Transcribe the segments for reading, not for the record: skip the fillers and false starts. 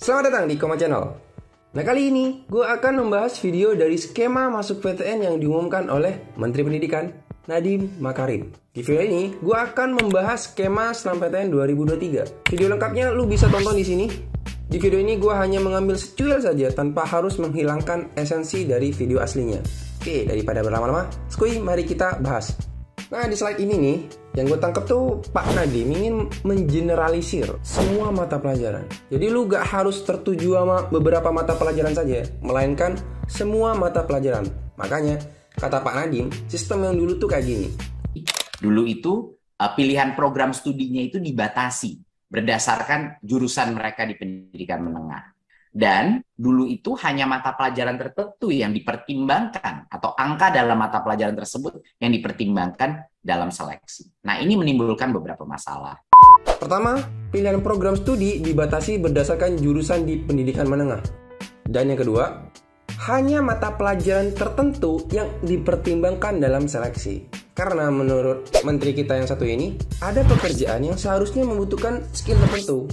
Selamat datang di Koma Channel. Nah, kali ini gue akan membahas video dari skema masuk PTN yang diumumkan oleh Menteri Pendidikan Nadiem Makarim. Di video ini gue akan membahas skema SNMPTN 2023. Video lengkapnya lu bisa tonton di sini. Di video ini gue hanya mengambil secuil saja tanpa harus menghilangkan esensi dari video aslinya. Oke, daripada berlama-lama, skuy, mari kita bahas. Nah, di slide ini nih, yang gue tangkap tuh Pak Nadiem ingin mengeneralisir semua mata pelajaran. Jadi lu gak harus tertuju sama beberapa mata pelajaran saja, melainkan semua mata pelajaran. Makanya, kata Pak Nadiem, sistem yang dulu tuh kayak gini. Dulu itu pilihan program studinya itu dibatasi berdasarkan jurusan mereka di pendidikan menengah. Dan dulu itu hanya mata pelajaran tertentu yang dipertimbangkan atau angka dalam mata pelajaran tersebut yang dipertimbangkan dalam seleksi. Nah, ini menimbulkan beberapa masalah. Pertama, pilihan program studi dibatasi berdasarkan jurusan di pendidikan menengah. Dan yang kedua, hanya mata pelajaran tertentu yang dipertimbangkan dalam seleksi. Karena menurut menteri kita yang satu ini, ada pekerjaan yang seharusnya membutuhkan skill tertentu.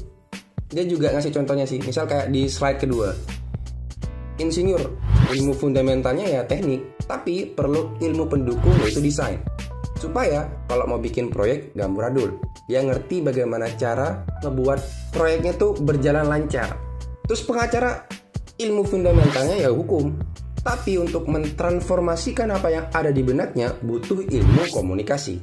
Dia juga ngasih contohnya sih, misal kayak di slide kedua. Insinyur, ilmu fundamentalnya ya teknik, tapi perlu ilmu pendukung yaitu desain. Supaya kalau mau bikin proyek gak amburadul, dia ngerti bagaimana cara ngebuat proyeknya tuh berjalan lancar. Terus pengacara, ilmu fundamentalnya ya hukum, tapi untuk mentransformasikan apa yang ada di benaknya butuh ilmu komunikasi.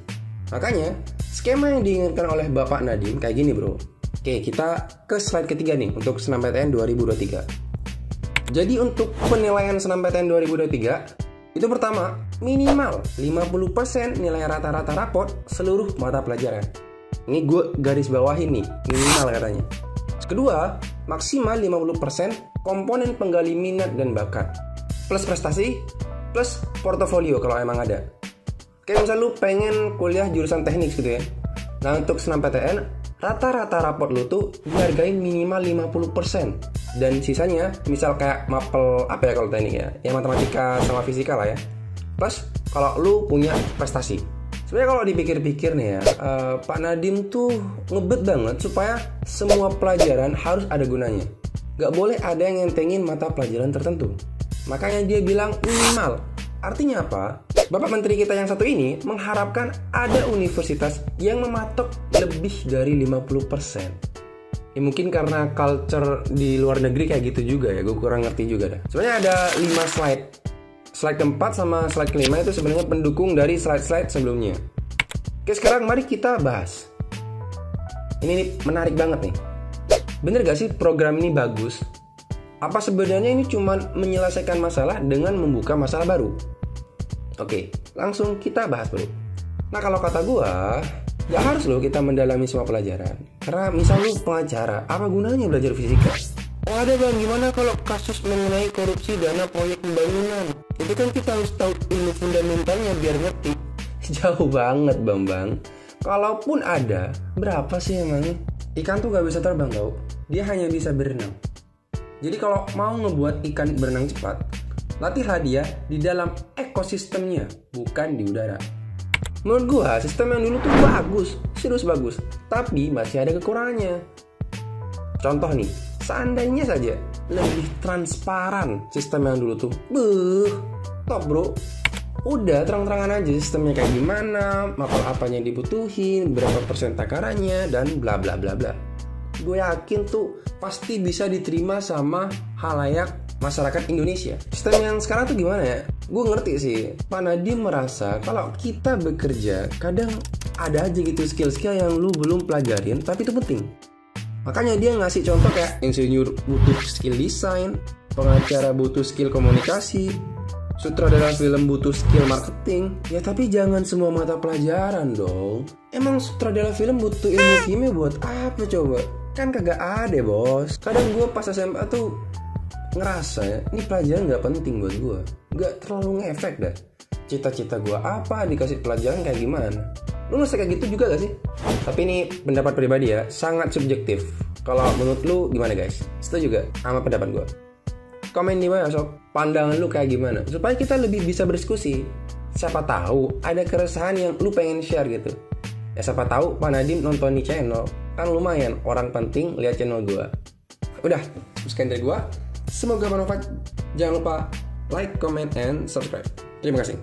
Makanya skema yang diinginkan oleh Bapak Nadiem kayak gini bro. Oke, kita ke slide ketiga nih untuk SNMPTN 2023. Jadi untuk penilaian SNMPTN 2023, itu pertama, minimal 50% nilai rata-rata raport seluruh mata pelajaran. Ini gue garis bawahin nih, minimal katanya. Kedua, maksimal 50% komponen penggali minat dan bakat. Plus prestasi, plus portofolio kalau emang ada. Kayak misal lu pengen kuliah jurusan teknik gitu ya. Nah, untuk SNMPTN, rata-rata raport lu tuh dihargain minimal 50%. Dan sisanya, misal kayak mapel, apa ya kalau teknik ya? Ya matematika sama fisika lah ya. Plus, kalau lu punya prestasi. Sebenarnya kalau dipikir-pikir nih ya, Pak Nadiem tuh ngebet banget supaya semua pelajaran harus ada gunanya. Gak boleh ada yang ngentengin mata pelajaran tertentu. Makanya dia bilang minimal. Artinya apa? Bapak Menteri kita yang satu ini mengharapkan ada universitas yang mematok lebih dari 50%. Ya mungkin karena culture di luar negeri kayak gitu juga ya, gue kurang ngerti juga dah. Sebenarnya ada 5 slide. Slide keempat sama slide kelima itu sebenarnya pendukung dari slide-slide sebelumnya. Oke, sekarang mari kita bahas. Ini nih, menarik banget nih. Bener gak sih program ini bagus? Apa sebenarnya ini cuma menyelesaikan masalah dengan membuka masalah baru? Oke, langsung kita bahas bro. Nah, kalau kata gua, gak harus loh kita mendalami semua pelajaran. Karena misal lu pengacara, apa gunanya belajar fisika? Oh ada bang, gimana kalau kasus mengenai korupsi dana proyek pembangunan? Itu kan kita harus tahu ilmu fundamentalnya biar ngerti. Jauh banget bang. Kalaupun ada, berapa sih emangnya? Ikan tuh gak bisa terbang tau, dia hanya bisa berenang. Jadi kalau mau ngebuat ikan berenang cepat, latihlah dia di dalam ekosistemnya, bukan di udara. Menurut gua, sistem yang dulu tuh bagus, serius bagus, tapi masih ada kekurangannya. Contoh nih, seandainya saja lebih transparan sistem yang dulu tuh, top bro. Udah terang-terangan aja sistemnya kayak gimana, mapel apanya yang dibutuhin, berapa persen takarannya, dan bla bla bla bla. Gue yakin tuh pasti bisa diterima sama halayak masyarakat Indonesia. Sistem yang sekarang tuh gimana ya? Gue ngerti sih, Pak Nadiem merasa kalau kita bekerja kadang ada aja gitu skill-skill yang lu belum pelajarin tapi itu penting. Makanya dia ngasih contoh kayak insinyur butuh skill desain, pengacara butuh skill komunikasi, sutradara film butuh skill marketing. Ya tapi jangan semua mata pelajaran dong. Emang sutradara film butuh ilmu kimia buat apa coba? Kan kagak ada bos. Kadang gue pas SMA tuh ngerasa ya, ini pelajaran gak penting buat gue, gak terlalu ngefek dah. Cita-cita gue apa, dikasih pelajaran kayak gimana. Lu ngerasa kayak gitu juga gak sih? Tapi ini pendapat pribadi ya, sangat subjektif. Kalau menurut lu gimana guys? Setuju gak sama pendapat gue? Komen di bawah sob, pandangan lu kayak gimana, supaya kita lebih bisa berdiskusi. Siapa tahu ada keresahan yang lu pengen share gitu. Ya siapa tahu Pak Nadiem nonton di channel, kan lumayan orang penting lihat channel gue. Udah, Sekian dari gua. Semoga bermanfaat. Jangan lupa like, comment, and subscribe. Terima kasih.